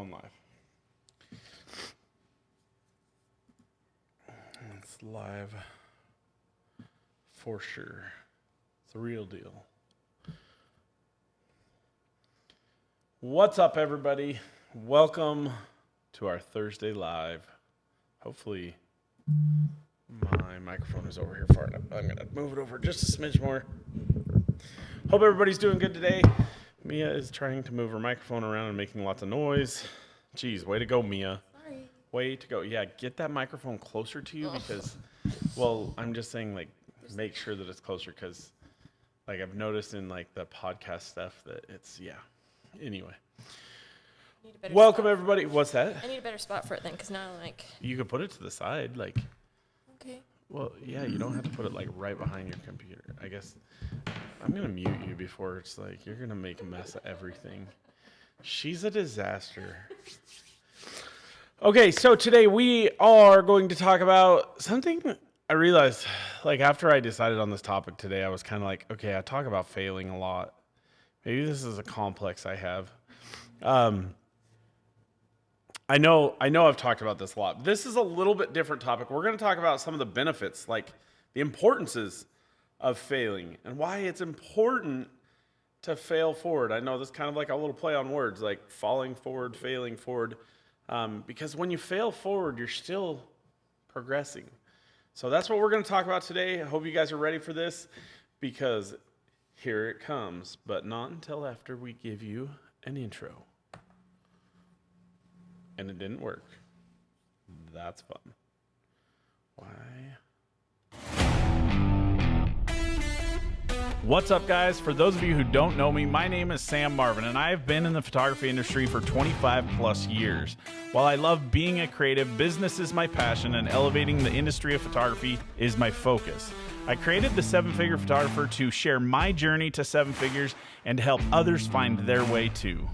microphone live. It's live for sure. It's a real deal. What's up, everybody? Welcome to our Thursday live. Hopefully my microphone is over here far enough. I'm going to move it over just a smidge more. Hope everybody's doing good today. Mia is trying to move her microphone around and making lots of noise. Jeez, way to go, Mia. Sorry. Way to go. Yeah, get that microphone closer to you because, well, I'm just saying, like, make sure that it's closer because, like, I've noticed in, like, the podcast stuff that it's, yeah. Anyway. Welcome, everybody. What's that? I need a better spot for it then because now I'm like... You could put it to the side, like... Okay. Well, yeah, you don't have to put it, like, right behind your computer. I guess I'm going to mute you before it's like, you're going to make a mess of everything. She's a disaster. Okay, so today we are going to talk about something I realized, like, after I decided on this topic today, I was kind of like, okay, I talk about failing a lot. Maybe this is a complex I have. I know I've talked about this a lot. This is a little bit different topic. We're going to talk about some of the benefits, like the importances of failing and why it's important to fail forward. I know this is kind of like a little play on words, like falling forward, failing forward. Because when you fail forward, you're still progressing. So that's what we're going to talk about today. I hope you guys are ready for this because here it comes, but not until after we give you an intro. And it didn't work. That's fun. Why? What's up, guys? For those of you who don't know me, my name is Sam Marvin, and I have been in the photography industry for 25 plus years. While I love being a creative, business is my passion, and elevating the industry of photography is my focus. I created the 7-Figure Photographer to share my journey to 7 figures and help others find their way too.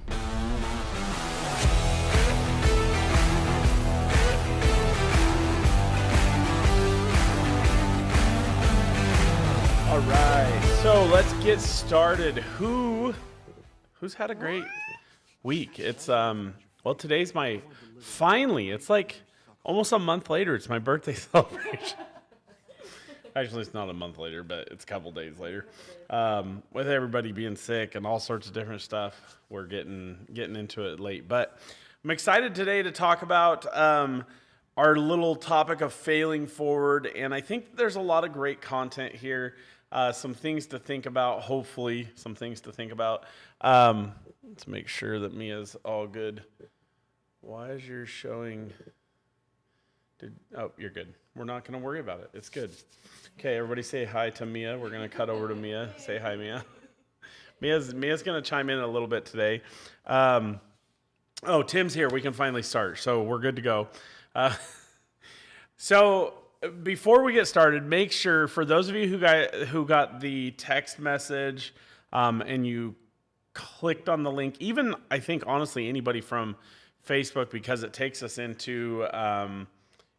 All right, so let's get started. Who's had a great week? It's well, today's finally, it's like almost a month later. It's my birthday celebration. Actually, it's not a month later, but it's a couple days later. With everybody being sick and all sorts of different stuff, we're getting into it late. But I'm excited today to talk about our little topic of failing forward, and I think there's a lot of great content here. Some things to think about, hopefully, some things to think about. Let's make sure that Mia's all good. Why is yours showing? Oh, you're good. We're not going to worry about it. It's good. Okay, everybody say hi to Mia. We're going to cut over to Mia. Say hi, Mia. Mia's going to chime in a little bit today. Oh, Tim's here. We can finally start, so we're good to go. So before we get started, make sure for those of you who got the text message and you clicked on the link, even I think honestly anybody from Facebook, because it takes us into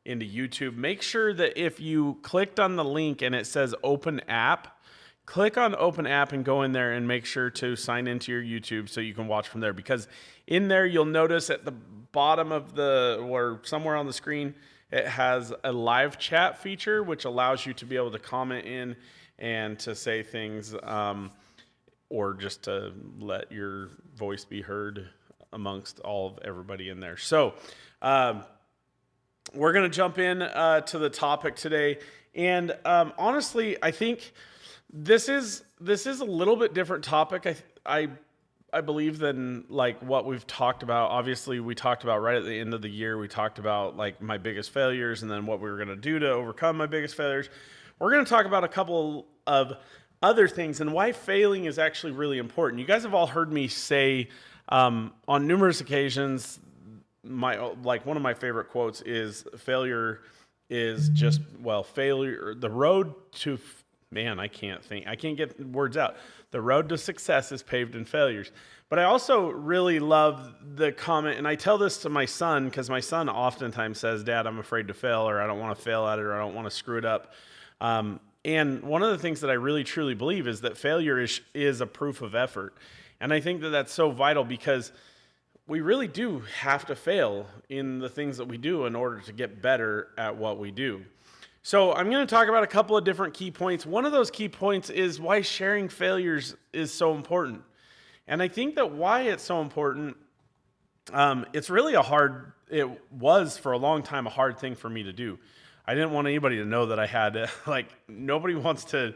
YouTube, make sure that if you clicked on the link and it says open app, click on open app and go in there and make sure to sign into your YouTube so you can watch from there, because in there you'll notice at the bottom of or somewhere on the screen, it has a live chat feature, which allows you to be able to comment in and to say things or just to let your voice be heard amongst all of everybody in there. So we're going to jump in to the topic today. And honestly, I think this is a little bit different topic. I believe than like what we've talked about. Obviously, we talked about right at the end of the year, we talked about like my biggest failures and then what we were going to do to overcome my biggest failures. We're going to talk about a couple of other things and why failing is actually really important. You guys have all heard me say on numerous occasions, one of my favorite quotes is failure is just, failure, the road to, I can't get words out. The road to success is paved in failures. But I also really love the comment, and I tell this to my son because my son oftentimes says, Dad, I'm afraid to fail, or I don't want to fail at it, or I don't want to screw it up. And one of the things that I really truly believe is that failure is a proof of effort. And I think that that's so vital because we really do have to fail in the things that we do in order to get better at what we do. So I'm going to talk about a couple of different key points. One of those key points is why sharing failures is so important. And I think that why it's so important, it's really it was for a long time a hard thing for me to do. I didn't want anybody to know that I had, nobody wants to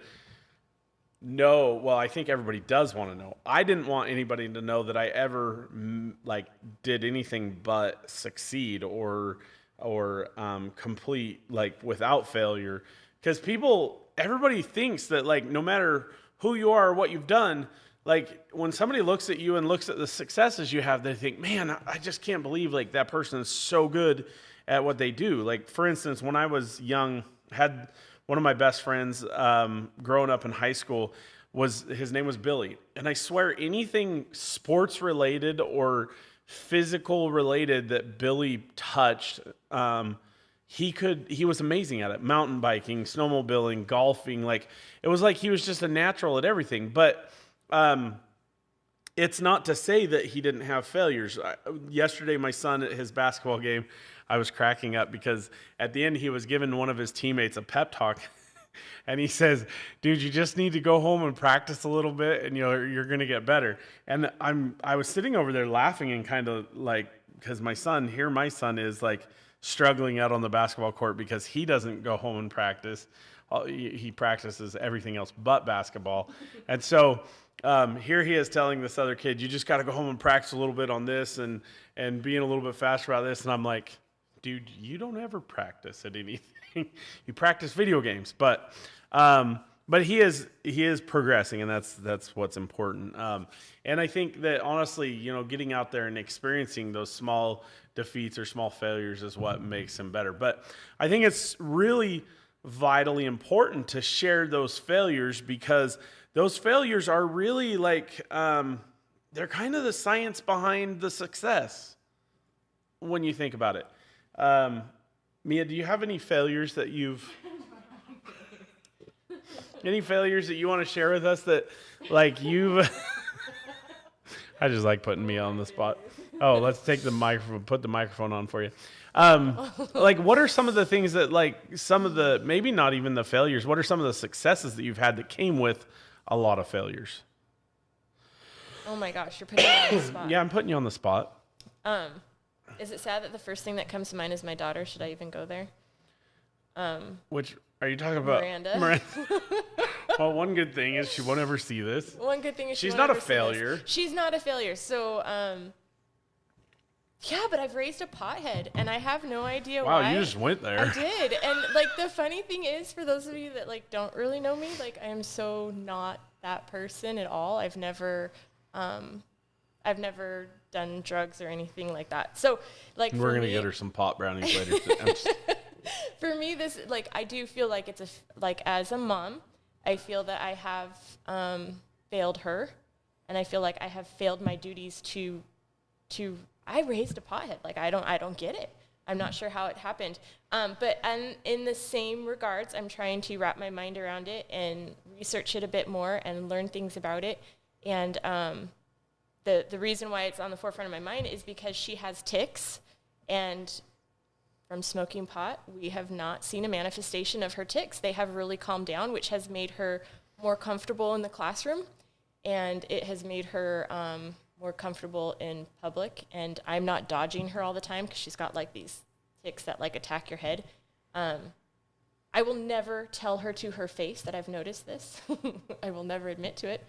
know. Well, I think everybody does want to know. I didn't want anybody to know that I ever did anything but succeed or complete without failure. Because everybody thinks that no matter who you are or what you've done, when somebody looks at you and looks at the successes you have, they think, man, I just can't believe that person is so good at what they do. For instance, when I was young, had one of my best friends growing up in high school, his name was Billy. And I swear anything sports related or physical related that Billy touched, he was amazing at it. Mountain biking, snowmobiling, golfing. It was he was just a natural at everything. But it's not to say that he didn't have failures. Yesterday, my son at his basketball game, I was cracking up because at the end he was giving one of his teammates a pep talk. And he says, dude, you just need to go home and practice a little bit and you're going to get better. And I was sitting over there laughing and kind of because my son is struggling out on the basketball court because he doesn't go home and practice. He practices everything else but basketball. And so here he is telling this other kid, you just got to go home and practice a little bit on this and being a little bit faster about this. And I'm like, dude, you don't ever practice at anything. You practice video games, but he is progressing, and that's what's important. And I think that honestly, getting out there and experiencing those small defeats or small failures is what makes him better. But I think it's really vitally important to share those failures because those failures are really they're kind of the science behind the success when you think about it. Mia, do you have any failures that you want to share with us that you've I just like putting Mia on the spot. Oh, let's take the microphone, put the microphone on for you. What are some of the things that some of the, maybe not even the failures, what are some of the successes that you've had that came with a lot of failures? Oh my gosh, you're putting me on the spot. Yeah, I'm putting you on the spot. Is it sad that the first thing that comes to mind is my daughter? Should I even go there? Which are you talking about? Miranda. Well, one good thing is she won't ever see this. One good thing is she's not a failure. She's not a failure. So, yeah, but I've raised a pothead, and I have no idea why. Wow, you just went there. I did, and the funny thing is, for those of you that don't really know me, I am so not that person at all. I've never done drugs or anything like that. So, we're gonna get her some pot brownies later. For me, this I do feel like it's as a mom, I feel that I have failed her, and I feel like I have failed my duties to. I raised a pothead. I don't get it. I'm not sure how it happened. But in the same regards, I'm trying to wrap my mind around it and research it a bit more and learn things about it. And the reason why it's on the forefront of my mind is because she has tics, and from smoking pot, we have not seen a manifestation of her tics. They have really calmed down, which has made her more comfortable in the classroom, and it has made her more comfortable in public. And I'm not dodging her all the time because she's got these tics that attack your head. I will never tell her to her face that I've noticed this. I will never admit to it.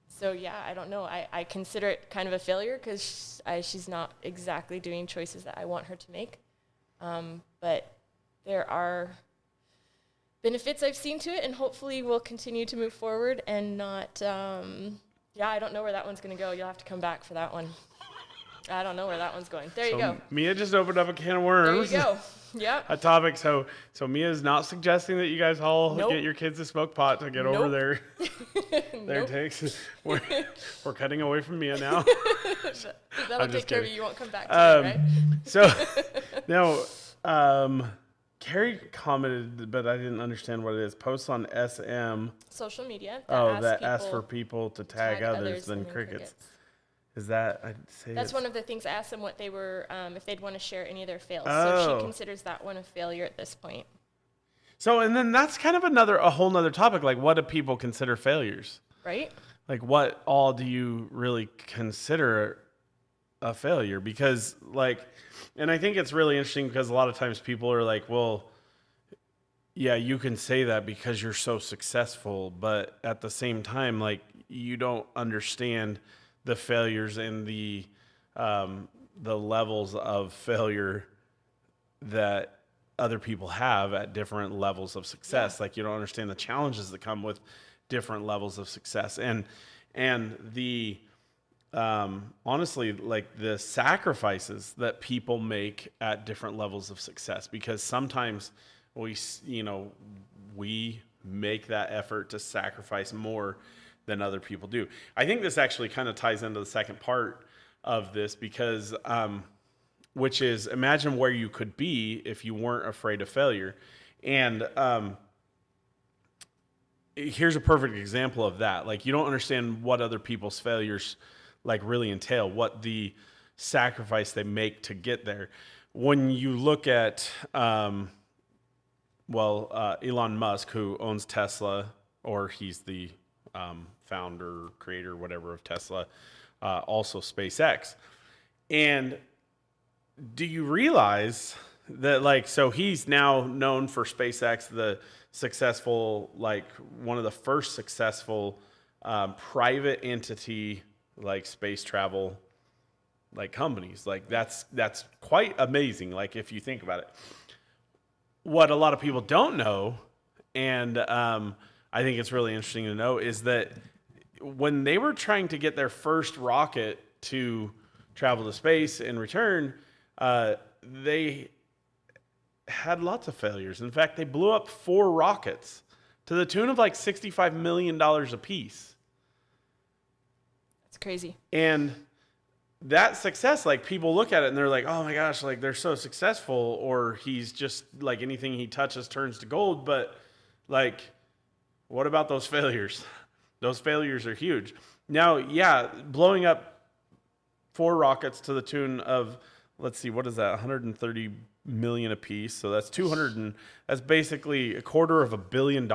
So yeah, I don't know. I consider it kind of a failure because she's not exactly doing choices that I want her to make. But there are benefits I've seen to it, and hopefully we'll continue to move forward and not, I don't know where that one's going to go. You'll have to come back for that one. I don't know where that one's going. There you go. Mia just opened up a can of worms. There you go. Yep. A topic. So Mia's not suggesting that you guys all get your kids to smoke pot to get over their takes. We're cutting away from Mia now. That'll take care of you. You won't come back to me, right? So now, Carrie commented, but I didn't understand what it is. Posts on SM. Social media. That asks for people to tag others than crickets. Is that, I'd say That's it's- one of the things I asked them what they were, if they'd want to share any of their fails. So Oh. she considers that one a failure at this point. So, and then that's kind of a whole nother topic. Like, what do people consider failures? Right? Like, what all do you really consider a failure? Because, like, and I think it's really interesting because a lot of times people are like, well, yeah, you can say that because you're so successful, but at the same time, like, you don't understand the failures and the levels of failure that other people have at different levels of success. Yeah. Like, you don't understand the challenges that come with different levels of success, and the honestly, like, the sacrifices that people make at different levels of success, because sometimes we make that effort to sacrifice more than other people do. I think this actually kind of ties into the second part of this, because which is, imagine where you could be if you weren't afraid of failure. And here's a perfect example of that. Like, you don't understand what other people's failures like really entail, what the sacrifice they make to get there. When you look at Elon Musk, who owns Tesla, or he's the founder, creator, whatever of Tesla, also SpaceX. And do you realize that, like, so he's now known for SpaceX, the successful, like, one of the first successful private entity, like, space travel, like, companies. Like, that's quite amazing, like, if you think about it. What a lot of people don't know, and I think it's really interesting to know, is that when they were trying to get their first rocket to travel to space and return, they had lots of failures. In fact, they blew up 4 rockets to the tune of like $65 million a piece. That's crazy. And that success, like, people look at it and they're like, oh my gosh, like, they're so successful, or he's just like, anything he touches turns to gold. But, like, what about those failures? Those failures are huge. Now, yeah, blowing up 4 rockets to the tune of, let's see, what is that? 130 million a piece. So that's that's basically $250 million.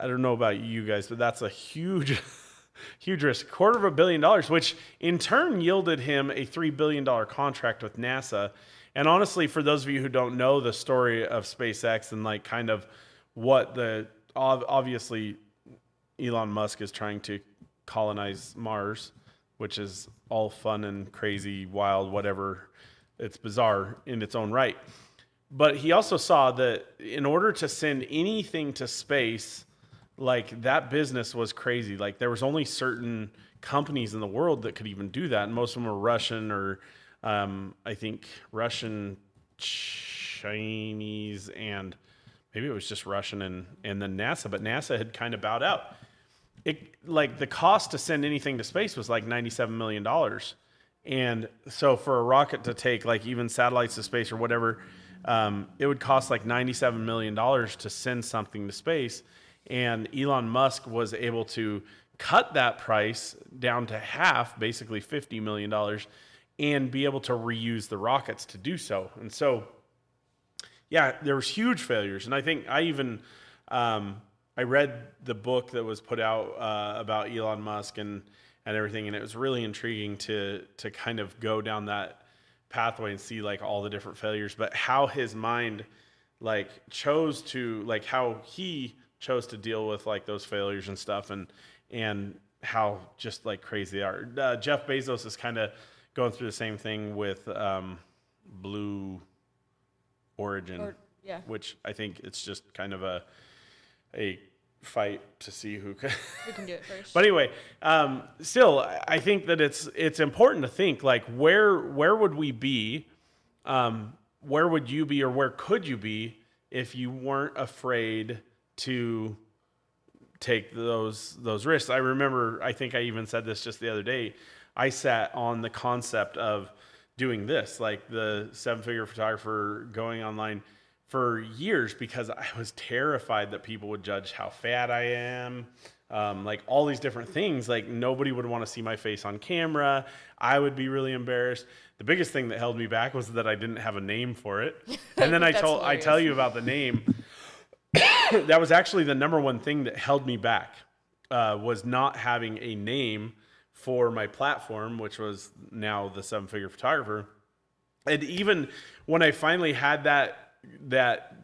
I don't know about you guys, but that's a huge, huge risk. $250 million, which in turn yielded him a $3 billion contract with NASA. And honestly, for those of you who don't know the story of SpaceX and, like, kind of what obviously Elon Musk is trying to colonize Mars, which is all fun and crazy, wild, whatever. It's bizarre in its own right. But he also saw that in order to send anything to space, like, that business was crazy. Like, there was only certain companies in the world that could even do that. And most of them were Russian, or I think Russian, Chinese, and maybe it was just Russian and then NASA. But NASA had kind of bowed out. Like, the cost to send anything to space was like $97 million. And so for a rocket to take, like, even satellites to space or whatever, it would cost like $97 million to send something to space. And Elon Musk was able to cut that price down to half, basically $50 million, and be able to reuse the rockets to do so. And so, yeah, there was huge failures. And I think I even, I read the book that was put out about Elon Musk and everything, and it was really intriguing to kind of go down that pathway and see, like, all the different failures, but how his mind, like, chose to, like, how he chose to deal with, like, those failures and stuff, and how just, like, crazy they are. Jeff Bezos is kind of going through the same thing with Blue Origin, Yeah. which I think it's just kind of a fight to see who can do it first. But anyway, still, I think that it's important to think, like, where would we be, where would you be, or where could you be if you weren't afraid to take those risks? I remember, I think I even said this just the other day, I sat on the concept of doing this, like the 7-figure photographer, going online for years, because I was terrified that people would judge how fat I am, like all these different things. Like nobody would want to see my face on camera. I would be really embarrassed. The biggest thing that held me back was that I didn't have a name for it. And then I tell you about the name. That was actually the number one thing that held me back, was not having a name for my platform, which was now the 7-Figure Photographer. And even when I finally had that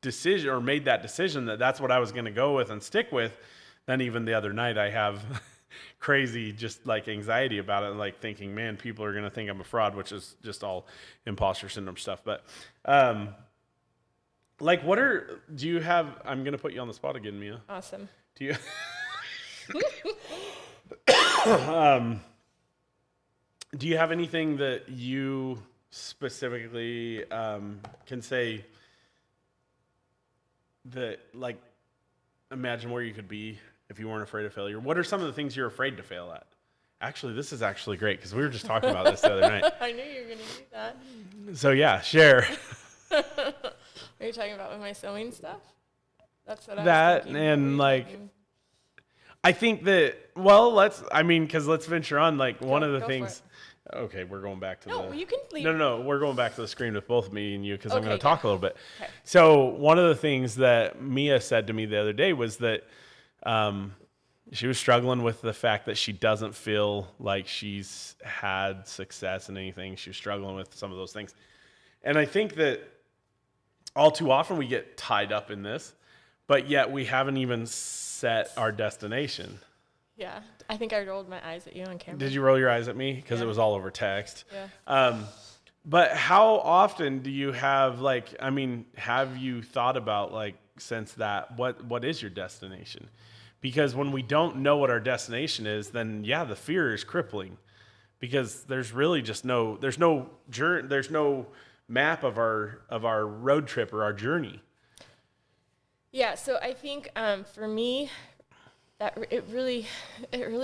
decision, or made that decision that that's what I was going to go with and stick with, then even the other night I have crazy just like anxiety about it, like thinking, man, people are going to think I'm a fraud, which is just all imposter syndrome stuff. But like, do you have, I'm going to put you on the spot again, Mia. Awesome. Do you, do you have anything that you specifically can say that, like, imagine where you could be if you weren't afraid of failure? What are some of the things you're afraid to fail at? Actually, this is actually great because we were just talking about this the other night. I knew you were going to do that. So yeah, share. Are you talking about with my sewing stuff? That's what that I was thinking. and like, I think that, well, let's venture on. Like, one of the things. Okay, we're going back to you can leave. No, we're going back to the screen with both me and you because I'm going to Okay, talk a little bit. Okay. So one of the things that Mia said to me the other day was that she was struggling with the fact that she doesn't feel like she's had success in anything. She was struggling with some of those things. And I think that all too often we get tied up in this, but yet we haven't even set our destination. Yeah, I think I rolled my eyes at you on camera. Did you roll your eyes at me? Because it was all over text. Yeah. But how often do you have, like, I mean, have you thought about, like, since that, what is your destination? Because when we don't know what our destination is, then yeah, the fear is crippling. Because there's really just there's no map of our road trip or our journey. Yeah, so I think for me, that it really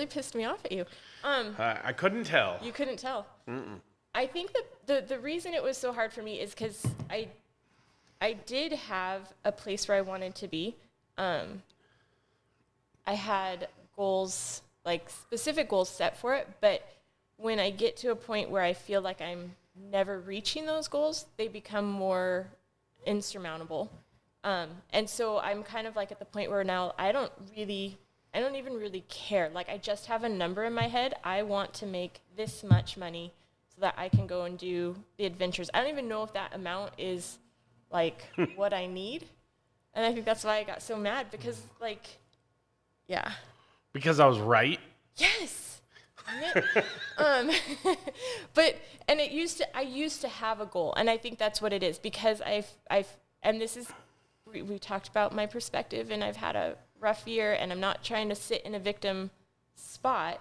pissed me off at you. I couldn't tell. You couldn't tell. Mm-mm. I think that the reason it was so hard for me is because I did have a place where I wanted to be. I had goals, like specific goals set for it, but when I get to a point where I feel like I'm never reaching those goals, they become more insurmountable. And so I'm kind of like at the point where now I don't even really care. Like, I just have a number in my head. I want to make this much money so that I can go and do the adventures. I don't even know if that amount is like what I need. And I think that's why I got so mad because, like, yeah. Because I was right? Yes. But I used to have a goal, and I think that's what it is, because and this is, we talked about my perspective, and I've had a rough year, and I'm not trying to sit in a victim spot,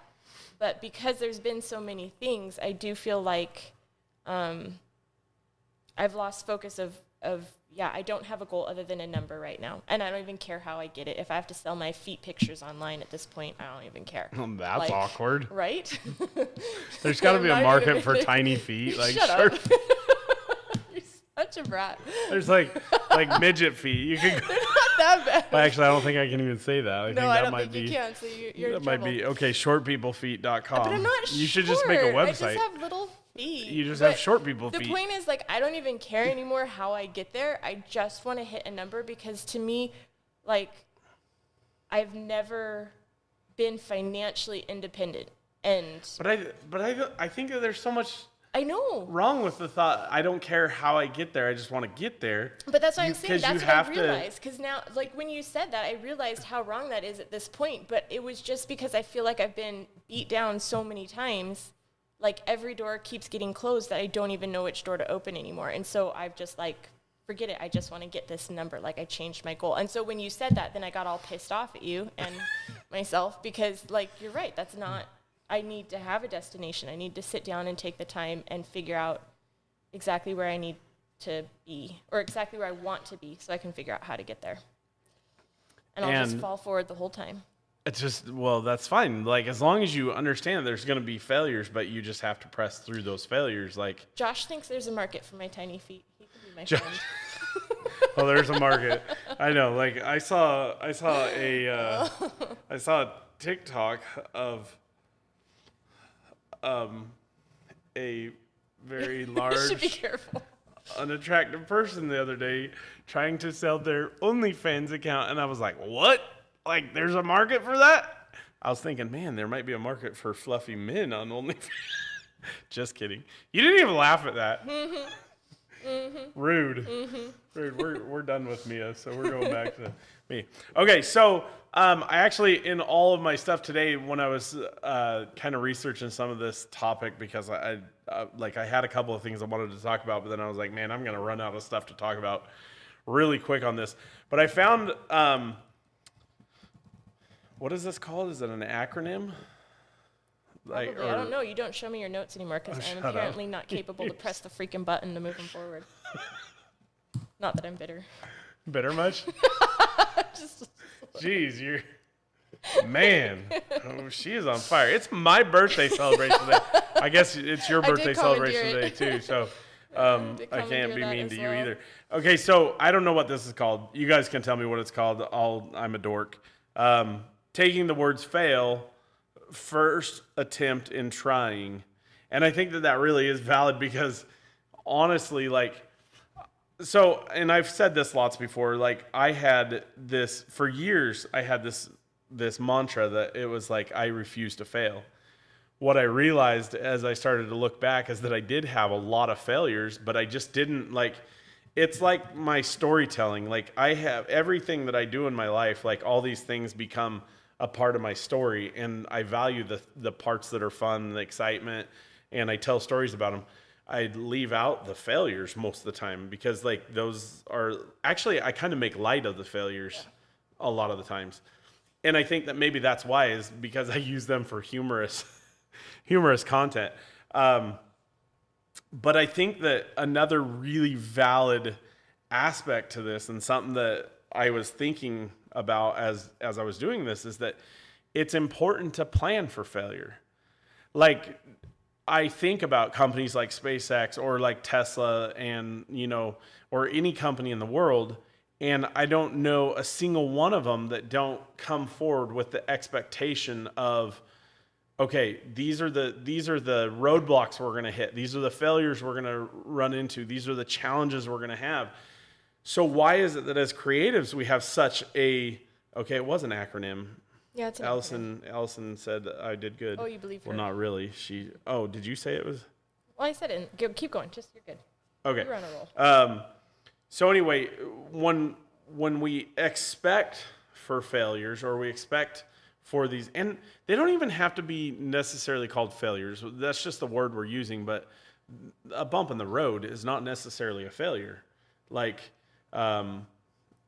but because there's been so many things, I do feel like I've lost focus of I don't have a goal other than a number right now, and I don't even care how I get it. If I have to sell my feet pictures online at this point, I don't even care. That's like, awkward, right? There's got to be a market for tiny feet, like Shut up. You're such a brat. There's like midget feet. You can. They're not that bad. Well, actually, I don't think I can even say that. I don't think you can. So you're that might be okay. Shortpeoplefeet.com. But I'm not You should just make a website. I just have little feet. You just have short people feet. The point is, like, I don't even care anymore how I get there. I just want to hit a number, because to me, like, I've never been financially independent. But I think that there's so much wrong with the thought, I don't care how I get there, I just want to get there. But that's what I'm saying. That's what I realized. Because now, like, when you said that, I realized how wrong that is at this point. But it was just because I feel like I've been beat down so many times. Like, every door keeps getting closed that I don't even know which door to open anymore. And so I've just, like, forget it. I just want to get this number. Like, I changed my goal. And so when you said that, then I got all pissed off at you and myself, because, like, you're right. That's not, I need to have a destination. I need to sit down and take the time and figure out exactly where I need to be, or exactly where I want to be, so I can figure out how to get there. And I'll just fall forward the whole time. It's just, well, that's fine. Like, as long as you understand there's going to be failures, but you just have to press through those failures. Like, Josh thinks there's a market for my tiny feet. He could be my friend. Oh, there's a market. I know. Like I saw a TikTok of a very You should be large, careful. unattractive person the other day trying to sell their OnlyFans account, and I was like, "What? Like, there's a market for that?" I was thinking, man, there might be a market for fluffy men on OnlyFans. Just kidding. You didn't even laugh at that. Rude. Rude. We're done with Mia, so we're going back to me. Okay, so I actually, in all of my stuff today, when I was kind of researching some of this topic, because I had a couple of things I wanted to talk about, but then I was like, man, I'm going to run out of stuff to talk about really quick on this. But I found, what is this called? Is it an acronym? Probably. I don't know. You don't show me your notes anymore because I'm shut up. apparently not capable to press the freaking button to move them forward. Not that I'm bitter. Bitter much? Just Jeez, you're... Man, oh, she is on fire. It's my birthday celebration today. I guess it's your birthday celebration today too, so I can't be mean to you either. Okay, so I don't know what this is called. You guys can tell me what it's called. I'm a dork. Taking the words fail, first attempt in trying. And I think that really is valid because honestly, so, and I've said this lots before, I had this, for years, I had this mantra that it was like, I refuse to fail. What I realized as I started to look back is that I did have a lot of failures, but I just didn't it's like my storytelling. I have everything that I do in my life, all these things become a part of my story, and I value the parts that are fun, the excitement, and I tell stories about them. I leave out the failures most of the time because those are actually, I kind of make light of the failures a lot of the times. And I think that maybe that's why, is because I use them for humorous content. But I think that another really valid aspect to this, and something that I was thinking about as I was doing this, is that it's important to plan for failure. I think about companies like SpaceX or like Tesla and, or any company in the world, and I don't know a single one of them that don't come forward with the expectation of, okay, these are the roadblocks we're going to hit. These are the failures we're going to run into. These are the challenges we're going to have. So why is it that as creatives we have such it was an acronym. Yeah, it's an Allison said that I did good. Oh, you believe her? Well, not really. Did you say it was? Well, I said it. Keep going. You're good. Okay. You're on a roll. So anyway, when we expect for failures, or we expect for these, and they don't even have to be necessarily called failures. That's just the word we're using, but a bump in the road is not necessarily a failure.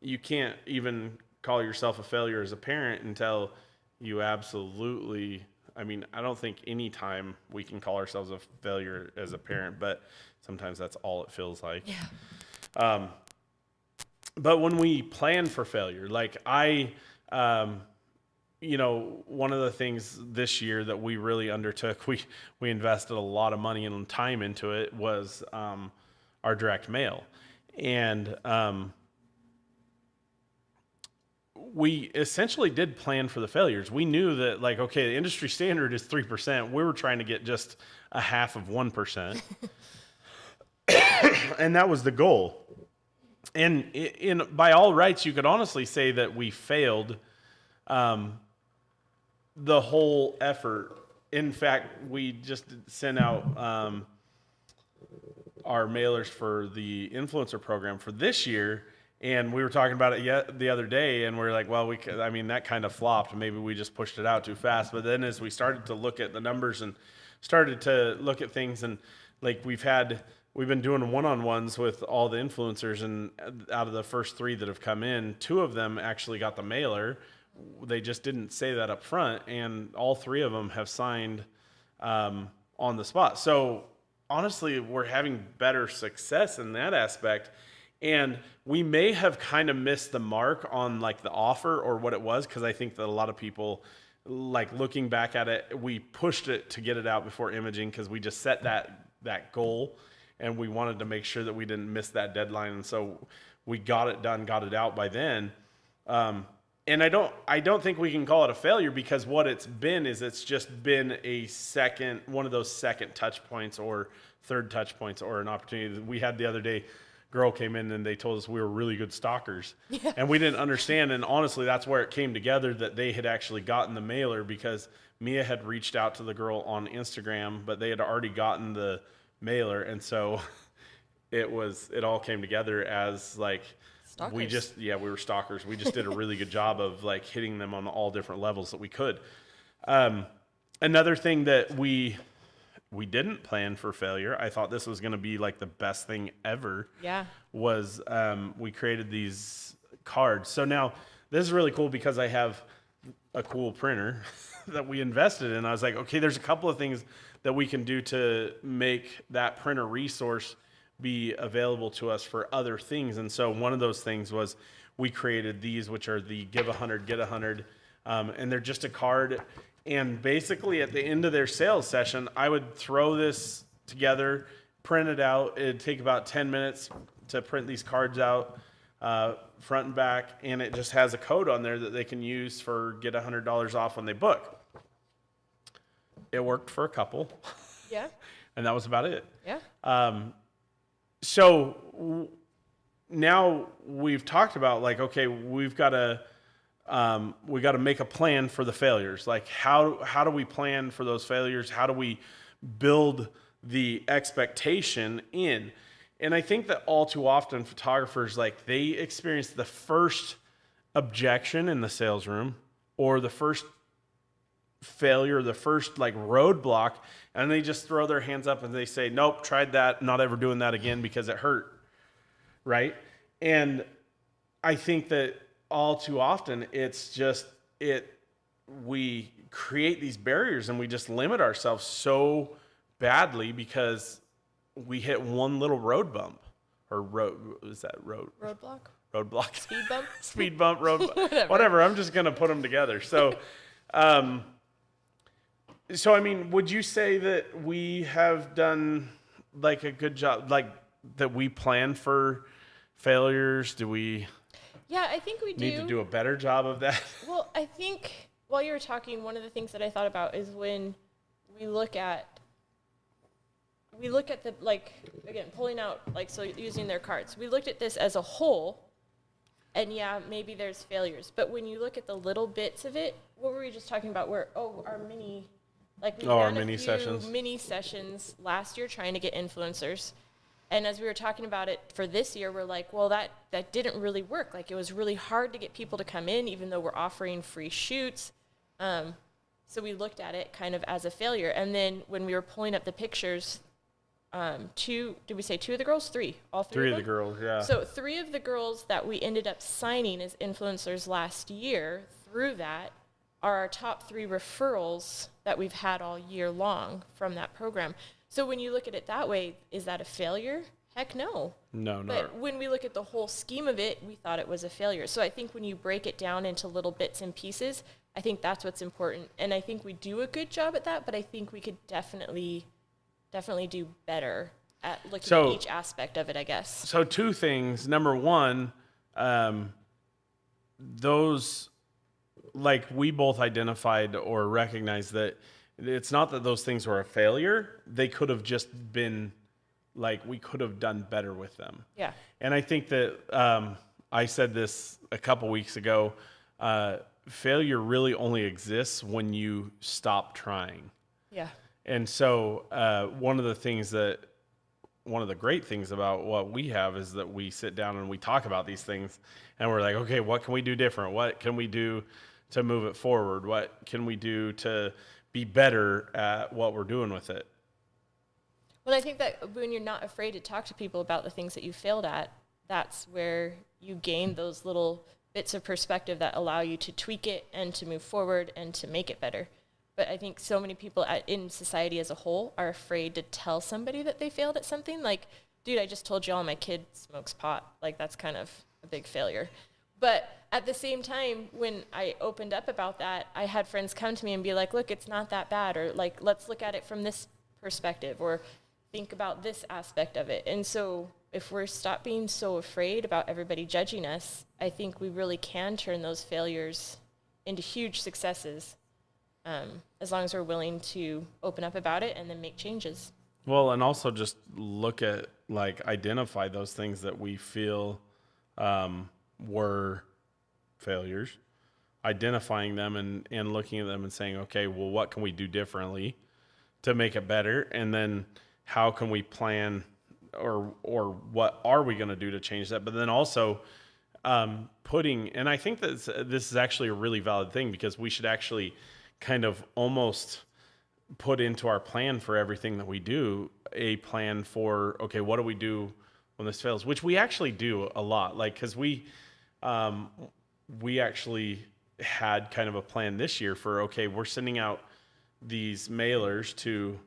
You can't even call yourself a failure as a parent until you absolutely, I don't think any time we can call ourselves a failure as a parent, but sometimes that's all it feels like. Yeah. But when we plan for failure, one of the things this year that we really undertook, we invested a lot of money and time into it, was our direct mail. And we essentially did plan for the failures. We knew that, the industry standard is 3%. We were trying to get just a half of 1%. And that was the goal. And by all rights, you could honestly say that we failed the whole effort. In fact, we just sent out our mailers for the influencer program for this year, and we were talking about it the other day, and we are like, well, that kind of flopped. Maybe we just pushed it out too fast. But then as we started to look at the numbers and started to look at things, and we've been doing one-on-ones with all the influencers, and out of the first 3 that have come in, 2 of them actually got the mailer. They just didn't say that up front, and all 3 of them have signed on the spot. So honestly, we're having better success in that aspect. And we may have kind of missed the mark on the offer or what it was, because I think that a lot of people, looking back at it, we pushed it to get it out before imaging because we just set that goal. and we wanted to make sure that we didn't miss that deadline. And so we got it done, got it out by then. And I don't think we can call it a failure, because what it's been is it's just been one of those second touch points or third touch points, or an opportunity that we had the other day. Girl came in and they told us we were really good stalkers, and we didn't understand. And honestly, that's where it came together, that they had actually gotten the mailer, because Mia had reached out to the girl on Instagram, but they had already gotten the mailer. And so it all came together as like, Stalkers. we were stalkers. We just did a really good job of like hitting them on all different levels that we could. Another thing that we didn't plan for failure, I thought this was going to be like the best thing ever. Yeah. Was we created these cards. So now this is really cool, because I have a cool printer that we invested in. I was like, okay, there's a couple of things that we can do to make that printer resource be available to us for other things. And so one of those things was we created these, which are the Give 100, Get 100. And they're just a card. And basically at the end of their sales session, I would throw this together, print it out. It'd take about 10 minutes to print these cards out, front and back. And it just has a code on there that they can use for get $100 off when they book. It worked for a couple. Yeah. And that was about it. Yeah. So now we've talked about like, okay, we got to make a plan for the failures. Like how do we plan for those failures? How do we build the expectation in? And I think that all too often photographers, like they experience the first objection in the sales room, or the first failure, the first like roadblock, and they just throw their hands up and they say, nope, tried that, not ever doing that again because it hurt, right? And I think that all too often we create these barriers and we just limit ourselves so badly because we hit one little road bump or roadblock, speed bump, whatever. I'm just going to put them together. So, I mean, would you say that we have done like a good job, like that we plan for failures? Do we? Yeah, I think we need to do a better job of that. Well, I think while you were talking, one of the things that I thought about is when we look at the, like, again, pulling out, like, so using their cards. We looked at this as a whole, and yeah, maybe there's failures. But when you look at the little bits of it, what were we just talking about? Our mini, like, we our ran mini a few sessions. Mini sessions last year trying to get influencers. And as we were talking about it for this year, we're like, well, that didn't really work. Like, it was really hard to get people to come in, even though we're offering free shoots. So we looked at it kind of as a failure. And then when we were pulling up the pictures, did we say two of the girls? Three. All three of the girls, yeah. So 3 of the girls that we ended up signing as influencers last year through that are our top 3 referrals that we've had all year long from that program. So when you look at it that way, is that a failure? Heck no. No. But when we look at the whole scheme of it, we thought it was a failure. So I think when you break it down into little bits and pieces, I think that's what's important. And I think we do a good job at that, but I think we could definitely do better at looking at each aspect of it, I guess. So 2 things. Number 1, those, like, we both identified or recognized that it's not that those things were a failure. They could have just been, like, we could have done better with them. Yeah. And I think that I said this a couple weeks ago, failure really only exists when you stop trying. Yeah. And so one of the great things about what we have is that we sit down and we talk about these things and we're like, okay, what can we do different? What can we do to move it forward? What can we do to be better at what we're doing with it? Well, I think that when you're not afraid to talk to people about the things that you failed at, that's where you gain those little bits of perspective that allow you to tweak it and to move forward and to make it better. But I think so many people in society as a whole are afraid to tell somebody that they failed at something. Like, dude, I just told you all my kid smokes pot. Like, that's kind of a big failure. But at the same time, when I opened up about that, I had friends come to me and be like, look, it's not that bad. Or, like, let's look at it from this perspective. Or think about this aspect of it. And so if we're stop being so afraid about everybody judging us, I think we really can turn those failures into huge successes, as long as we're willing to open up about it and then make changes. Well, and also just look at, like, identify those things that we feel were failures, identifying them and looking at them and saying, okay, well, what can we do differently to make it better? And then how can we plan, or what are we going to do to change that? But then also putting, and I think that this is actually a really valid thing, because we should actually kind of almost put into our plan for everything that we do a plan for, okay, what do we do when this fails? Which we actually do a lot. Like, cause we actually had kind of a plan this year for, okay, we're sending out these mailers to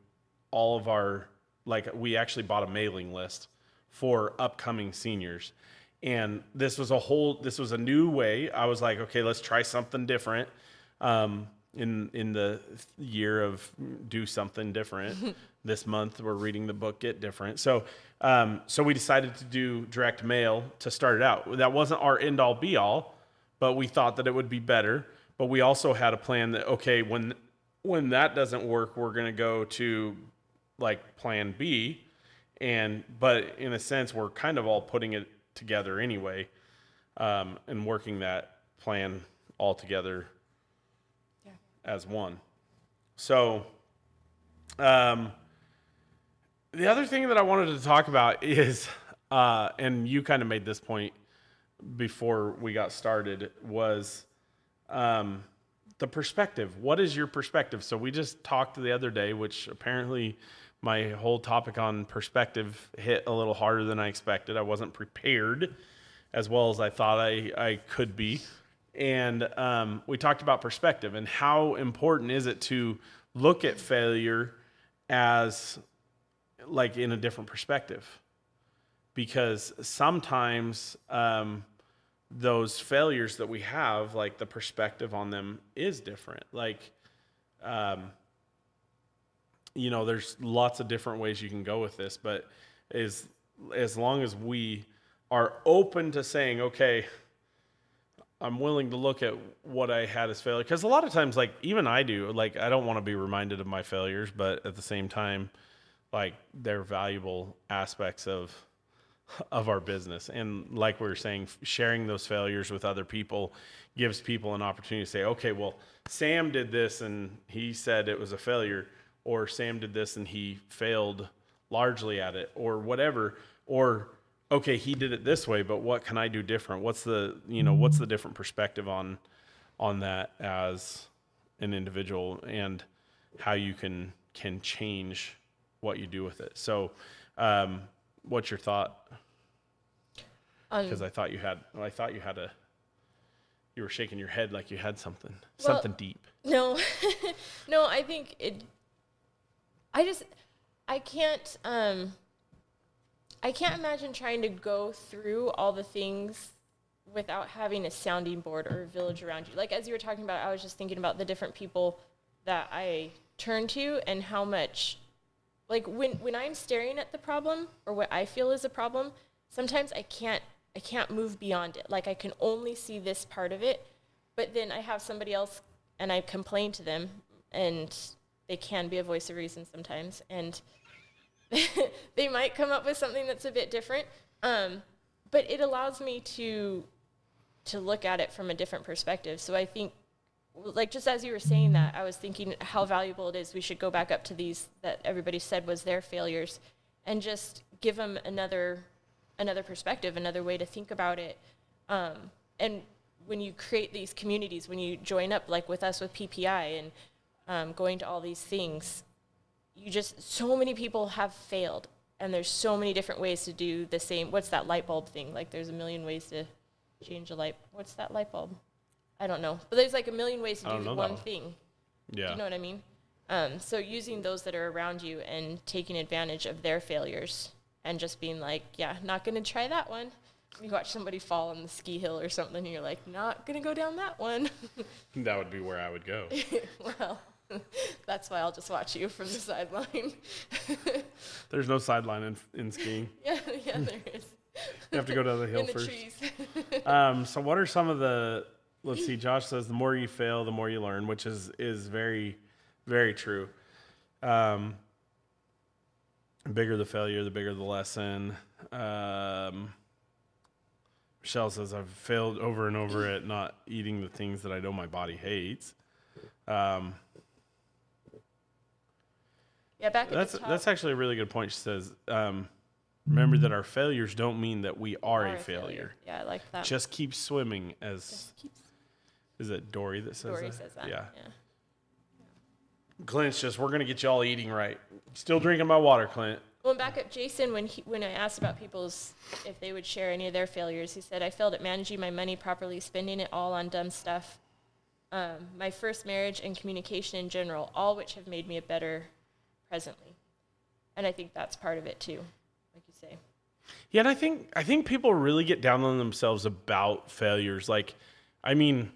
all of our, like, we actually bought a mailing list for upcoming seniors. And this was a new way. I was like, okay, let's try something different. In the year of do something different. This month we're reading the book Get Different. So we decided to do direct mail to start it out. That wasn't our end all be all, but we thought that it would be better. But we also had a plan that, okay, when that doesn't work, we're going to go to, like, plan B. But in a sense, we're kind of all putting it together anyway, and working that plan all together as one. So, the other thing that I wanted to talk about is, and you kind of made this point before we got started, was the perspective. What is your perspective? So we just talked the other day, which apparently my whole topic on perspective hit a little harder than I expected. I wasn't prepared as well as I thought I could be. And we talked about perspective and how important is it to look at failure as, like, in a different perspective. Because sometimes those failures that we have, like, the perspective on them is different. Like, there's lots of different ways you can go with this, but as long as we are open to saying, okay, I'm willing to look at what I had as failure. Because a lot of times, like, even I do, like, I don't want to be reminded of my failures, but at the same time, like, they're valuable aspects of our business. And like we were saying, sharing those failures with other people gives people an opportunity to say, okay, well, Sam did this and he said it was a failure, or Sam did this and he failed largely at it, or whatever, or okay, he did it this way, but what can I do different? What's the different perspective on that as an individual, and how you can change what you do with it. So, what's your thought? Because I thought you were shaking your head like you had something deep. No, no, I think I can't imagine trying to go through all the things without having a sounding board or a village around you. Like, as you were talking about, I was just thinking about the different people that I turn to, and how much, like, when I'm staring at the problem, or what I feel is a problem, sometimes I can't move beyond it. Like, I can only see this part of it, but then I have somebody else and I complain to them, and they can be a voice of reason sometimes, and they might come up with something that's a bit different, but it allows me to look at it from a different perspective. So I think, like, just as you were saying that, I was thinking how valuable it is we should go back up to these that everybody said was their failures, and just give them another perspective, another way to think about it. And when you create these communities, when you join up, like with us with PPI and going to all these things, so many people have failed, and there's so many different ways to do the same. What's that light bulb thing? Like, there's a million ways to change a light. What's that light bulb? I don't know. But there's like a million ways to do one thing. Yeah. Do you know what I mean? So using those that are around you and taking advantage of their failures, and just being like, yeah, not going to try that one. You watch somebody fall on the ski hill or something, and you're like, not going to go down that one. That would be where I would go. Well, That's why I'll just watch you from the sideline. There's no sideline in skiing. Yeah, there is. You have to go down the hill In the first. trees. So what are some of the, let's see, Josh says the more you fail, the more you learn, which is very, very true. Bigger the failure, the bigger the lesson. Michelle says I've failed over and over at not eating the things that I know my body hates. Yeah, back at the top. That's actually a really good point. She says, remember that our failures don't mean that we are a failure. failure. Yeah, I like that. Just keep swimming, is it Dory that says Dory that? says that. Yeah. Yeah. Clint's just, we're going to get you all eating right. Still drinking my water, Clint. Well, and back at Jason, when I asked about people's, if they would share any of their failures, he said, I failed at managing my money properly, spending it all on dumb stuff. My first marriage and communication in general, all which have made me a better presently. And I think that's part of it too, like you say. Yeah, and I think people really get down on themselves about failures. Like, I mean,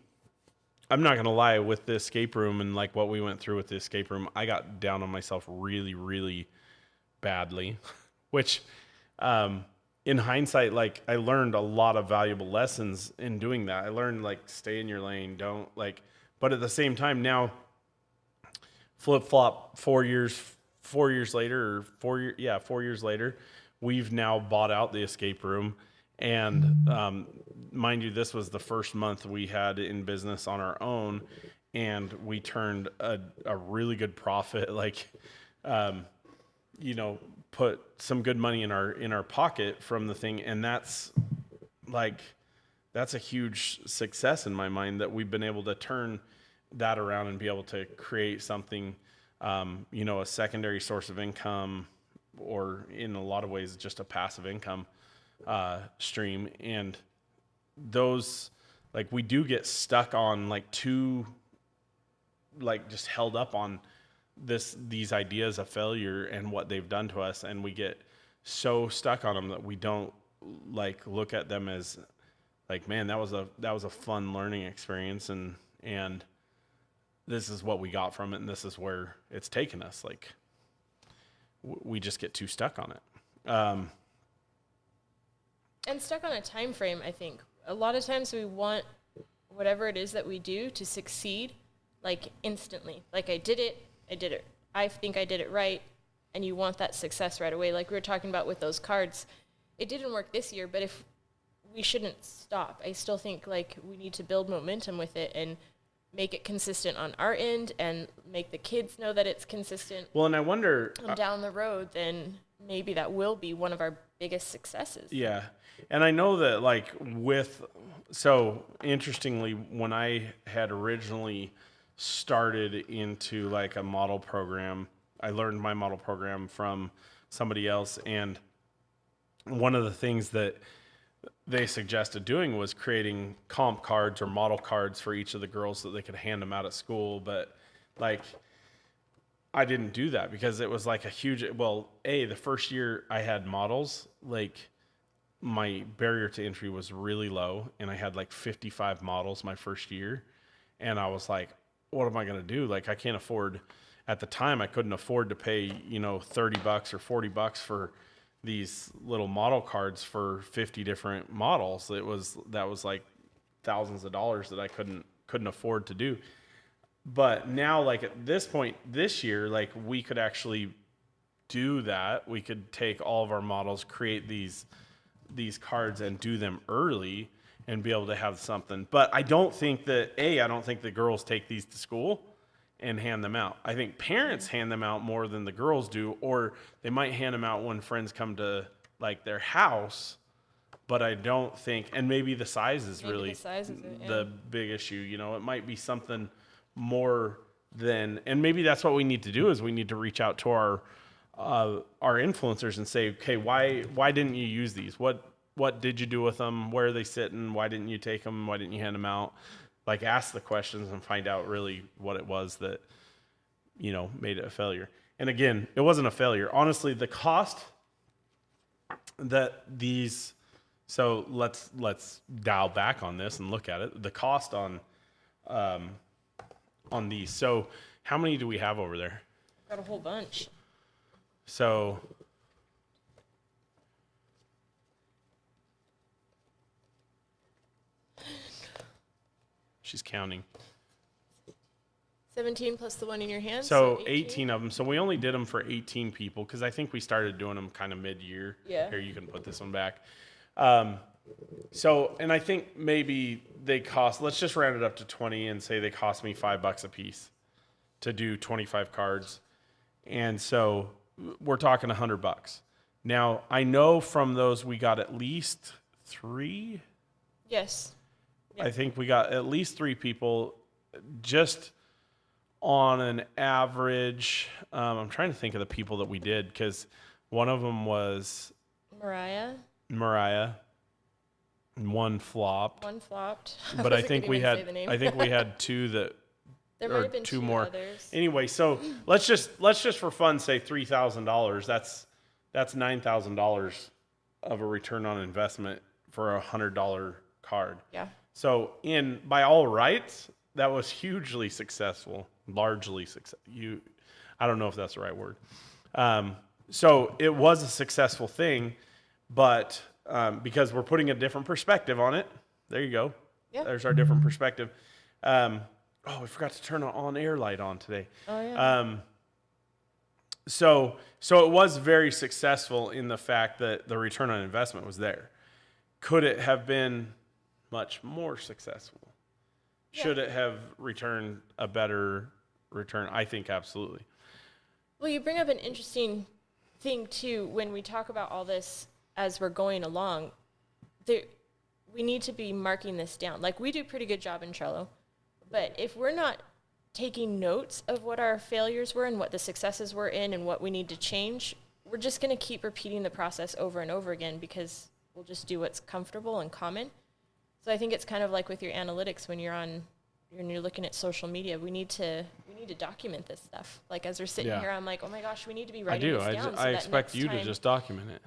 I'm not going to lie, with the escape room and like what we went through with the escape room, I got down on myself really, really badly, which in hindsight, like I learned a lot of valuable lessons in doing that. I learned like stay in your lane, don't like, but at the same time now flip flop 4 years later, or 4 years later, we've now bought out the escape room. And mind you, this was the first month we had in business on our own, and we turned a really good profit. Like, put some good money in our pocket from the thing, and that's a huge success in my mind that we've been able to turn that around and be able to create something, a secondary source of income, or in a lot of ways just a passive income stream. And those, like, we do get stuck on just held up on these ideas of failure and what they've done to us, and we get so stuck on them that we don't look at them as like, man, that was a fun learning experience, and this is what we got from it, and this is where it's taken us. Like, we just get too stuck on it. And stuck on a time frame, I think. A lot of times we want whatever it is that we do to succeed, like, instantly. Like, I did it. I think I did it right, and you want that success right away. Like we were talking about with those cards. It didn't work this year, but if we shouldn't stop. I still think, like, we need to build momentum with it and make it consistent on our end and make the kids know that it's consistent. Well, and I wonder... down the road, then maybe that will be one of our biggest successes. Yeah. And I know that, so interestingly, when I had originally started into like a model program, I learned my model program from somebody else. And one of the things that they suggested doing was creating comp cards or model cards for each of the girls so that they could hand them out at school. But I didn't do that because it was like a huge, the first year I had models, my barrier to entry was really low, and I had 55 models my first year. And I was like, what am I going to do? I can't afford, at the time I couldn't afford to pay, $30 or $40 for these little model cards for 50 different models. That was thousands of dollars that I couldn't afford to do. But now, at this point this year, we could actually do that. We could take all of our models, create these cards and do them early and be able to have something. But I don't think that the girls take these to school and hand them out. I think parents hand them out more than the girls do, or they might hand them out when friends come to their house. But I don't think, and maybe the size is the big issue. It might be something more than, and maybe that's what we need to do, is we need to reach out to our influencers and say, okay, why didn't you use these? What did you do with them? Where are they sitting? Why didn't you take them? Why didn't you hand them out? Ask the questions and find out really what it was that, made it a failure. And again, it wasn't a failure. Honestly, the cost that these, so let's dial back on this and look at it. The cost on these. So How many do we have over there? Got a whole bunch. So she's counting. 17 plus the one in your hand. So 18 of them. So we only did them for 18 people because I think we started doing them kind of mid-year. Yeah. Here, you can put this one back. So, and I think maybe they cost, let's just round it up to 20 and say they cost me $5 a piece to do 25 cards. And so we're talking $100. Now, I know from those we got at least 3. Yes. I think we got at least 3 people just on an average. I'm trying to think of the people that we did because one of them was Mariah. And one flopped. One flopped. But I think we had 2 that there or might have been 2 2 more. others. Anyway, so let's just for fun say $3,000. That's $9,000 of a return on investment for a $100 card. Yeah. So by all rights, that was hugely successful, largely success. I don't know if that's the right word. So it was a successful thing, but because we're putting a different perspective on it. There you go. Yeah. There's our different perspective. We forgot to turn an on-air light on today. Oh yeah. So it was very successful in the fact that the return on investment was there. Could it have been much more successful? Yeah. Should it have returned a better return? I think absolutely. Well, you bring up an interesting thing too when we talk about all this as we're going along. We need to be marking this down. Like, we do a pretty good job in Trello, but if we're not taking notes of what our failures were and what the successes were in and what we need to change, we're just going to keep repeating the process over and over again because we'll just do what's comfortable and common. So I think it's kind of like with your analytics when you're looking at social media. We need to document this stuff. Like, as we're sitting here, I'm like, oh my gosh, we need to be writing this down. I expect you to just document it.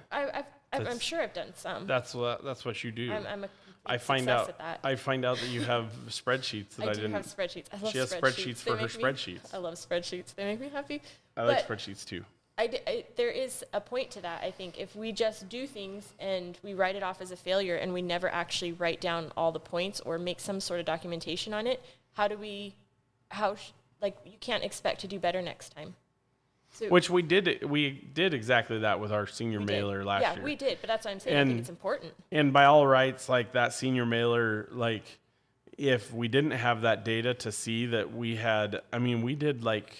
I'm sure I've done some. That's what you do. I'm a I find out that you have spreadsheets that I didn't. I do have spreadsheets. I love she has spreadsheets for her spreadsheets. I love spreadsheets. They make me happy. I like spreadsheets too. There is a point to that. I think if we just do things and we write it off as a failure and we never actually write down all the points or make some sort of documentation on it, you can't expect to do better next time. So which we did exactly that with our senior mailer last year. Yeah, we did, but that's what I'm saying. I think it's important. And by all rights, like that senior mailer, like if we didn't have that data to see that we did like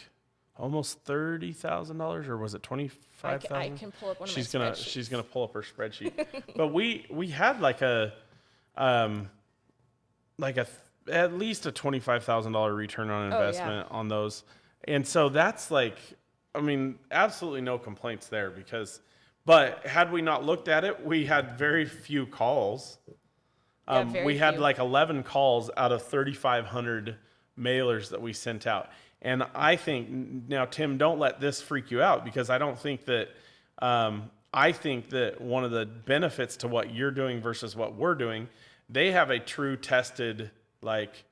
almost $30,000, or was it $25,000? I can pull up one of my spreadsheets. She's gonna pull up her spreadsheet. But we had like at least a $25,000 return on investment on those, and so that's like. Absolutely no complaints there but had we not looked at it, we had very few calls. We had like 11 calls out of 3,500 mailers that we sent out. And I think, now Tim, don't let this freak you out because I don't think that, I think that one of the benefits to what you're doing versus what we're doing, they have a true tested like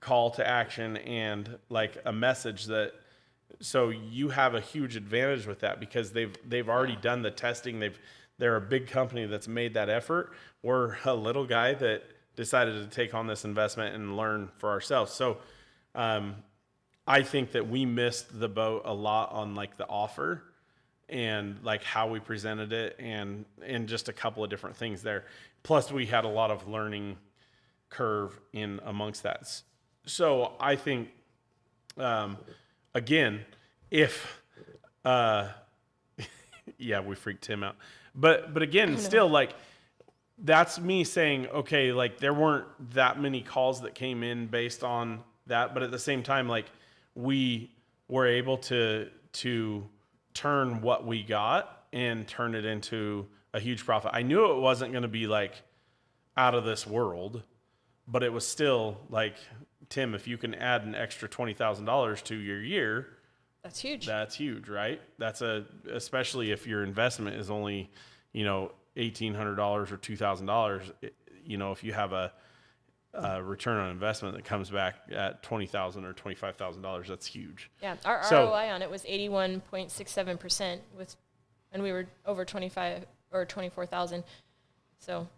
call to action and like a message that, so you have a huge advantage with that because they've already done the testing. They're a big company that's made that effort. We're a little guy that decided to take on this investment and learn for ourselves. So I think that we missed the boat a lot on like the offer and like how we presented it and just a couple of different things there. Plus we had a lot of learning curve in amongst that. So I think, again, if, we freaked him out. But again, still like, that's me saying, okay, like there weren't that many calls that came in based on that. But at the same time, like we were able to turn what we got and turn it into a huge profit. I knew it wasn't going to be like out of this world, but it was still like, Tim, if you can add an extra $20,000 to your year, that's huge. That's huge, right? Especially if your investment is only, $1,800 or $2,000. If you have return on investment that comes back at $20,000 or $25,000. That's huge. Yeah, our So- ROI on it was 81.67% and we were over 25 or 24,000. So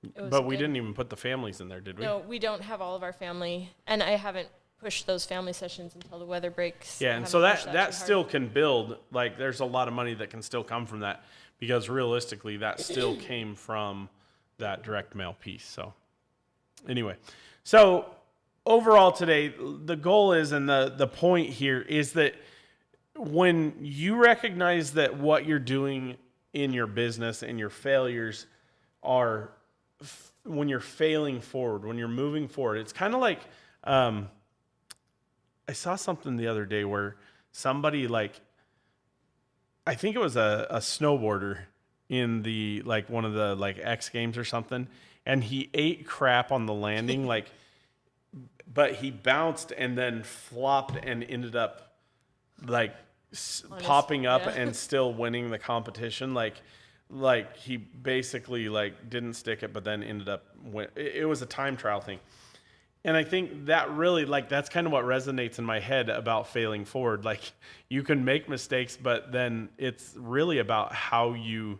it was But we good. didn't even put the families in there, did we? No, we don't have all of our family, and I haven't pushed those family sessions until the weather breaks. I Yeah, and haven't so pushed that too hard. still can build. Like, there's a lot of money that can still come from that, because realistically, that still came from that direct mail piece. So anyway, so overall today, the goal is, and the point here is that when you recognize that what you're doing in your business and your failures are when you're failing forward, when you're moving forward, it's kind of like, I saw something the other day where somebody, like, I think it was a snowboarder in the, like, one of the, like, X Games or something, and he ate crap on the landing, like, but he bounced and then flopped and ended up, like, popping up and still winning the competition. Like he basically, like, didn't stick it, but then ended up it was a time trial thing. And I think that really, like, that's kind of what resonates in my head about failing forward. Like, you can make mistakes, but then it's really about how you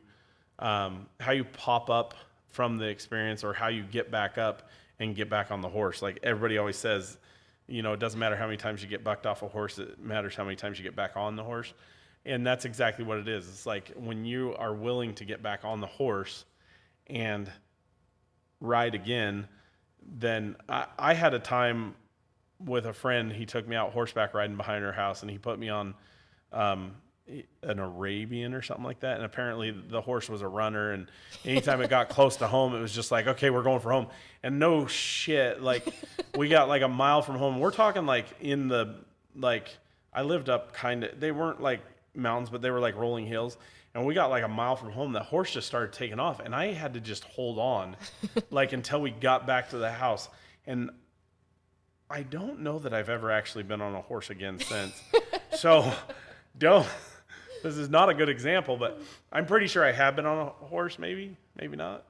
pop up from the experience, or how you get back up and get back on the horse. Like everybody always says, you know, it doesn't matter how many times you get bucked off a horse, it matters how many times you get back on the horse. And that's exactly what it is. It's like when you are willing to get back on the horse and ride again, then I had a time with a friend. He took me out horseback riding behind our house, and he put me on an Arabian or something like that. And apparently the horse was a runner, and anytime it got close to home, it was just like, okay, we're going for home. And no shit, like we got like a mile from home. We're talking like in the, like, I lived up kind of, they weren't like mountains, but they were like rolling hills. And we got like a mile from home. The horse just started taking off, and I had to just hold on like until we got back to the house. And I don't know that I've ever actually been on a horse again since. So this is not a good example, but I'm pretty sure I have been on a horse, maybe not.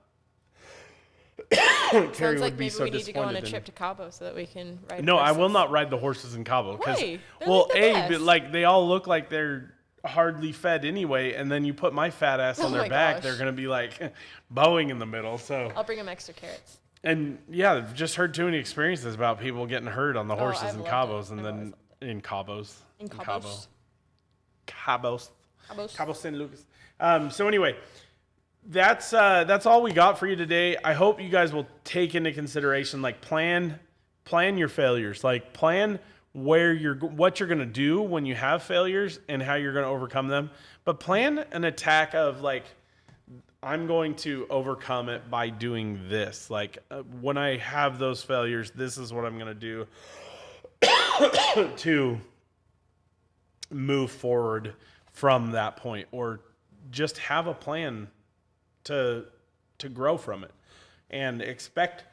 Carrie Sounds like would be maybe so we need to go on a disappointed in trip to Cabo so that we can ride No, I horses. will not ride the horses in Cabo. Why? They're Well, like the but best. like they all look like they're hardly fed anyway, and then you put my fat ass on Oh their my back, gosh. they're gonna be like bowing in the middle. So, I'll bring them extra carrots. and yeah, I've just heard too many experiences about people getting hurt on the horses I've in loved Cabos, it. and I've then always loved in Cabos, In Cabo, Cabos. Cabos, Cabos. Cabo San Lucas. So anyway, that's all we got for you today. I hope you guys will take into consideration, like, plan your failures, like plan what you're going to do when you have failures and how you're going to overcome them. But plan an attack of, like, I'm going to overcome it by doing this. Like, when I have those failures, this is what I'm going to do to move forward from that point, or just have a plan to grow from it and expect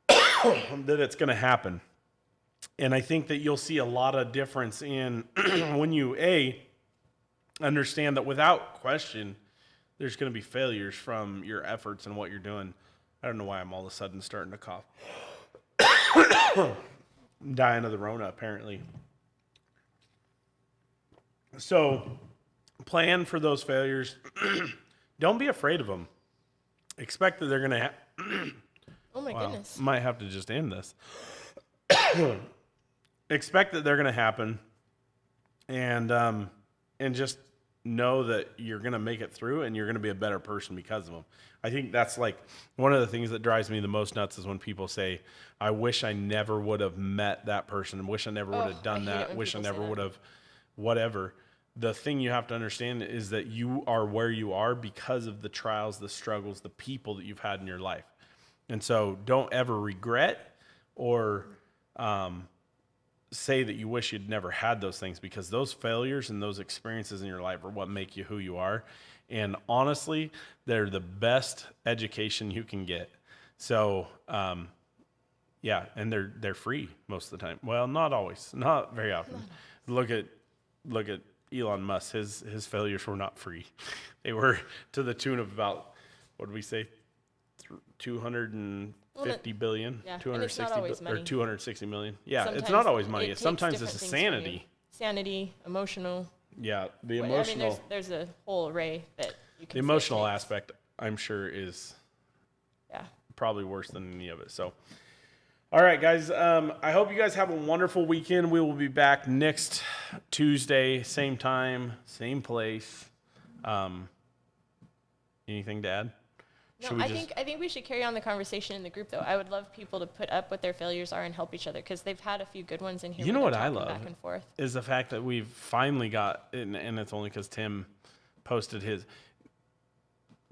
that it's going to happen. And I think that you'll see a lot of difference in when you understand that without question there's going to be failures from your efforts and what you're doing. I don't know why I'm all of a sudden starting to cough. I'm dying of the Rona, apparently. So plan for those failures. Don't be afraid of them. Expect that they're going to Oh my goodness. might have to just end this. Expect that they're going to happen, and just know that you're going to make it through, and you're going to be a better person because of them. I think that's like one of the things that drives me the most nuts is when people say, I wish I never would have met that person. Wish I never would have done I hate it that. when Wish I people say never that. would have whatever. The thing you have to understand is that you are where you are because of the trials, the struggles, the people that you've had in your life. And so don't ever regret or say that you wish you'd never had those things, because those failures and those experiences in your life are what make you who you are. And honestly, they're the best education you can get. So, yeah, and they're free most of the time. Well, not always, not very often. Look at Elon Musk. His failures were not free. They were to the tune of about, what did we say, 250 billion, yeah, and it's not always or money. 260 million. Yeah, it's Sometimes not always money. it It's takes sometimes different it's things from you. sanity. Sanity, emotional. Yeah, the I mean, emotional, there's a whole array that you can. the emotional aspect, I'm sure, is Yeah. probably worse than any of it. So, all right, guys. I hope you guys have a wonderful weekend. We will be back next Tuesday, same time, same place. Anything to add? No, I think we should carry on the conversation in the group, though. I would love people to put up what their failures are and help each other, because they've had a few good ones in here. You know where what they're I talking love back and forth. is the fact that we've finally got, and it's only because Tim posted his.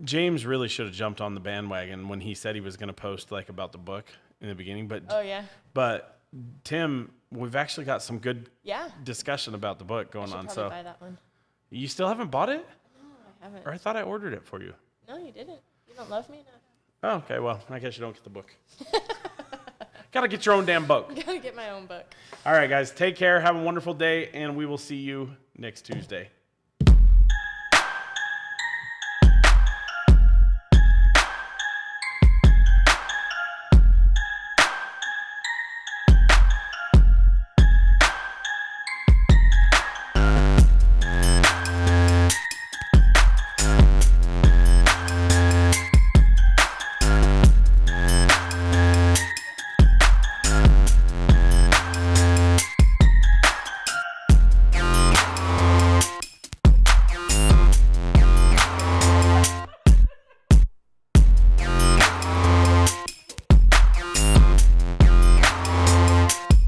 James really should have jumped on the bandwagon when he said he was going to post like about the book in the beginning, but Oh yeah. but Tim, we've actually got some good Yeah. discussion about the book I going should on. probably So buy that one. you still haven't bought it, No, I haven't. or I thought I ordered it for you. No, you didn't. You don't love me enough. Oh, okay. Well, I guess you don't get the book. Gotta get your own damn book. Gotta get my own book. All right, guys. Take care. Have a wonderful day, and we will see you next Tuesday.